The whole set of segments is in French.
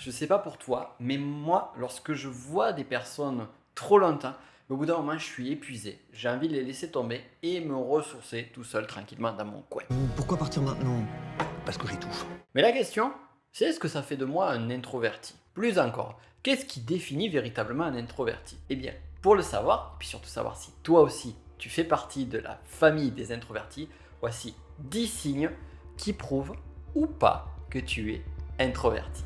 je sais pas pour toi, mais moi, lorsque je vois des personnes trop longtemps, au bout d'un moment, je suis épuisé. J'ai envie de les laisser tomber et me ressourcer tout seul, tranquillement, dans mon coin. Pourquoi partir maintenant? Parce que j'étouffe. Mais la question, c'est est-ce que ça fait de moi un introverti? Plus encore, qu'est-ce qui définit véritablement un introverti? Eh bien, pour le savoir, et puis surtout savoir si toi aussi tu fais partie de la famille des introvertis, voici 10 signes qui prouvent ou pas que tu es introverti.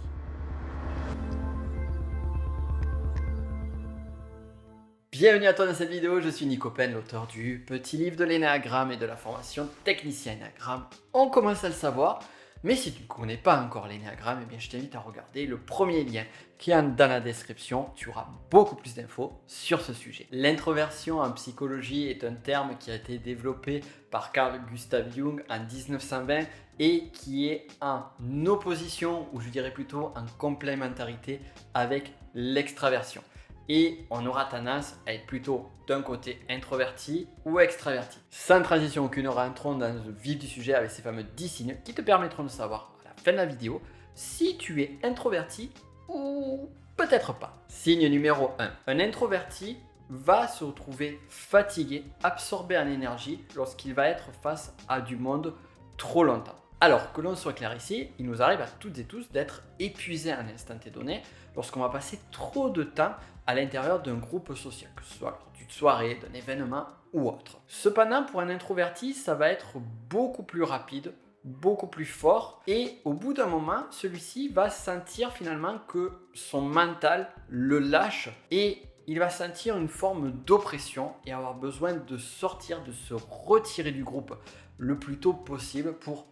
Bienvenue à toi dans cette vidéo, je suis Nico Pen, l'auteur du petit livre de l'énéagramme et de la formation technicien énéagramme. On commence à le savoir, mais si tu ne connais pas encore l'énéagramme, eh bien je t'invite à regarder le premier lien qui est dans la description. Tu auras beaucoup plus d'infos sur ce sujet. L'introversion en psychologie est un terme qui a été développé par Carl Gustav Jung en 1920 et qui est en opposition, ou je dirais plutôt en complémentarité avec l'extraversion. Et on aura tendance à être plutôt d'un côté introverti ou extraverti. Sans transition aucune, rentrons dans le vif du sujet avec ces fameux 10 signes qui te permettront de savoir à la fin de la vidéo si tu es introverti ou peut-être pas. Signe numéro 1. Un introverti va se retrouver fatigué, absorbé en énergie lorsqu'il va être face à du monde trop longtemps. Alors que l'on soit clair ici, il nous arrive à toutes et tous d'être épuisés à un instant donné lorsqu'on va passer trop de temps à l'intérieur d'un groupe social, que ce soit lors d'une soirée, d'un événement ou autre. Cependant, pour un introverti, ça va être beaucoup plus rapide, beaucoup plus fort, et au bout d'un moment, celui-ci va sentir finalement que son mental le lâche et il va sentir une forme d'oppression et avoir besoin de sortir, de se retirer du groupe le plus tôt possible pour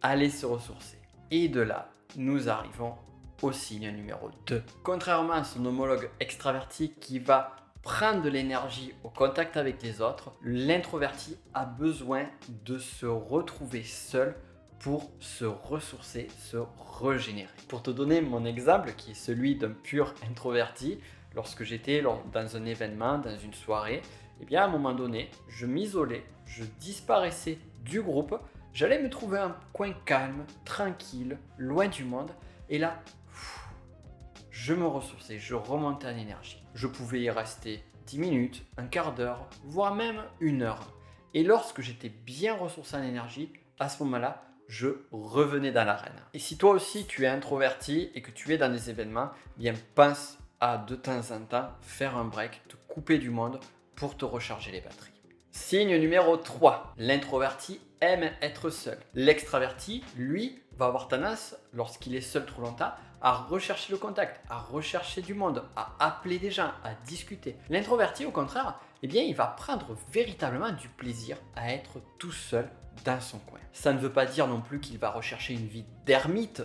aller se ressourcer. Et de là, nous arrivons au signe numéro 2. Contrairement à son homologue extraverti qui va prendre de l'énergie au contact avec les autres, l'introverti a besoin de se retrouver seul pour se ressourcer, se régénérer. Pour te donner mon exemple, qui est celui d'un pur introverti, lorsque j'étais dans un événement, dans une soirée, eh bien à un moment donné, je m'isolais, je disparaissais du groupe, j'allais me trouver un coin calme, tranquille, loin du monde, et là, je me ressourçais, je remontais en énergie. Je pouvais y rester 10 minutes, un quart d'heure, voire même une heure. Et lorsque j'étais bien ressourcé en énergie, à ce moment-là, je revenais dans l'arène. Et si toi aussi tu es introverti et que tu es dans des événements, bien pense à de temps en temps faire un break, te couper du monde pour te recharger les batteries. Signe numéro 3. L'introverti aime être seul. L'extraverti, lui, va avoir tendance, lorsqu'il est seul trop longtemps, à rechercher le contact, à rechercher du monde, à appeler des gens, à discuter. L'introverti, au contraire, eh bien, il va prendre véritablement du plaisir à être tout seul dans son coin. Ça ne veut pas dire non plus qu'il va rechercher une vie d'ermite,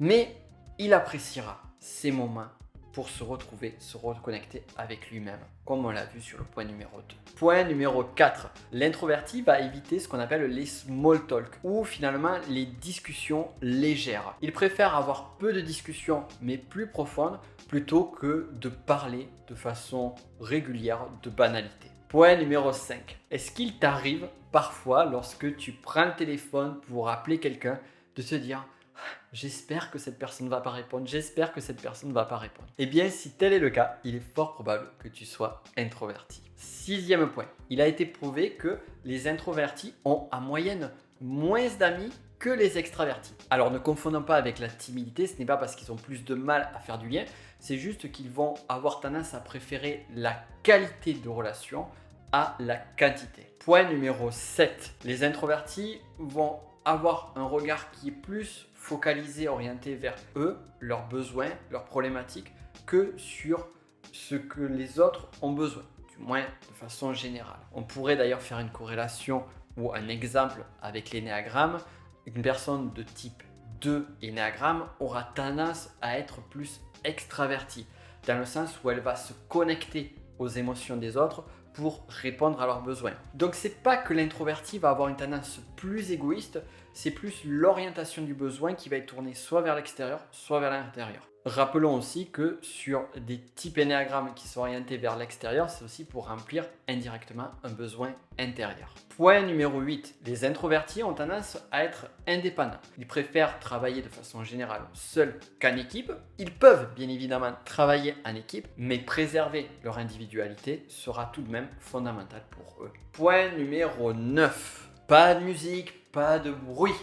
mais il appréciera ces moments pour se retrouver, se reconnecter avec lui-même, comme on l'a vu sur le point numéro 2. Point numéro 4. L'introverti va éviter ce qu'on appelle les small talk, ou finalement les discussions légères. Il préfère avoir peu de discussions, mais plus profondes, plutôt que de parler de façon régulière de banalité. Point numéro 5. Est-ce qu'il t'arrive parfois, lorsque tu prends le téléphone pour appeler quelqu'un, de te dire « J'espère que cette personne ne va pas répondre, j'espère que cette personne ne va pas répondre. » Eh bien, si tel est le cas, il est fort probable que tu sois introverti. Sixième point, il a été prouvé que les introvertis ont en moyenne moins d'amis que les extravertis. Alors ne confondons pas avec la timidité, ce n'est pas parce qu'ils ont plus de mal à faire du lien, c'est juste qu'ils vont avoir tendance à préférer la qualité de relation à la quantité. Point numéro 7, les introvertis vont avoir un regard qui est plus focalisé, orienté vers eux, leurs besoins, leurs problématiques, que sur ce que les autres ont besoin, du moins de façon générale. On pourrait d'ailleurs faire une corrélation ou un exemple avec l'énéagramme. Une personne de type 2 énéagramme aura tendance à être plus extravertie, dans le sens où elle va se connecter aux émotions des autres pour répondre à leurs besoins. Donc c'est pas que l'introverti va avoir une tendance plus égoïste, c'est plus l'orientation du besoin qui va être tournée soit vers l'extérieur, soit vers l'intérieur. Rappelons aussi que sur des types énéagrammes qui sont orientés vers l'extérieur, c'est aussi pour remplir indirectement un besoin intérieur. Point numéro 8. Les introvertis ont tendance à être indépendants. Ils préfèrent travailler de façon générale seuls qu'en équipe. Ils peuvent bien évidemment travailler en équipe, mais préserver leur individualité sera tout de même fondamental pour eux. Point numéro 9. Pas de musique, pas de bruit.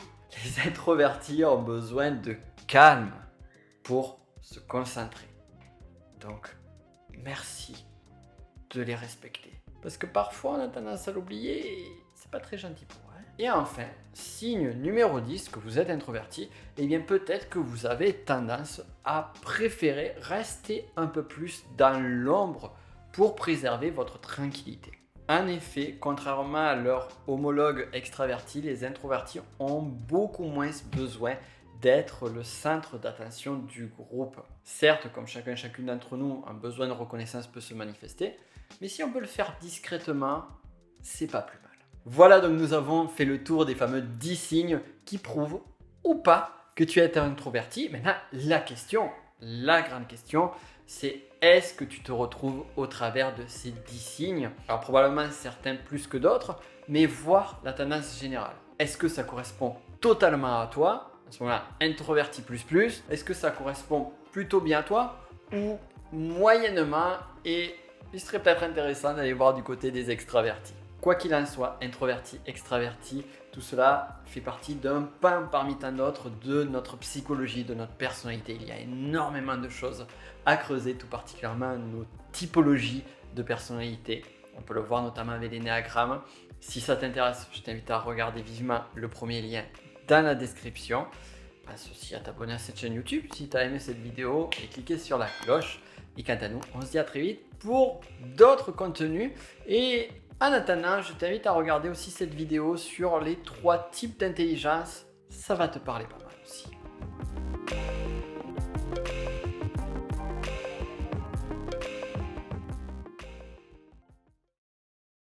Les introvertis ont besoin de calme pour se concentrer. Donc, merci de les respecter. Parce que parfois, on a tendance à l'oublier et c'est pas très gentil pour eux. Et enfin, signe numéro 10, que vous êtes introverti, eh bien peut-être que vous avez tendance à préférer rester un peu plus dans l'ombre pour préserver votre tranquillité. En effet, contrairement à leurs homologues extravertis, les introvertis ont beaucoup moins besoin d'être le centre d'attention du groupe. Certes, comme chacune d'entre nous, un besoin de reconnaissance peut se manifester, mais si on peut le faire discrètement, c'est pas plus mal. Voilà, donc nous avons fait le tour des fameux 10 signes qui prouvent ou pas que tu es introverti. Maintenant, la grande question, c'est est-ce que tu te retrouves au travers de ces 10 signes? Alors probablement certains plus que d'autres, mais voir la tendance générale. Est-ce que ça correspond totalement à toi? À ce moment-là, introverti plus, est-ce que ça correspond plutôt bien à toi ou moyennement? Et il serait peut-être intéressant d'aller voir du côté des extravertis. Quoi qu'il en soit, introverti, extraverti, tout cela fait partie d'un pan parmi tant d'autres de notre psychologie, de notre personnalité. Il y a énormément de choses à creuser, tout particulièrement nos typologies de personnalité. On peut le voir notamment avec l'énéagramme. Si ça t'intéresse, je t'invite à regarder vivement le premier lien dans la description. Pense aussi à t'abonner à cette chaîne YouTube si tu as aimé cette vidéo et cliquer sur la cloche. Et quant à nous, on se dit à très vite pour d'autres contenus. Et en attendant, je t'invite à regarder aussi cette vidéo sur les 3 types d'intelligence. Ça va te parler pas mal.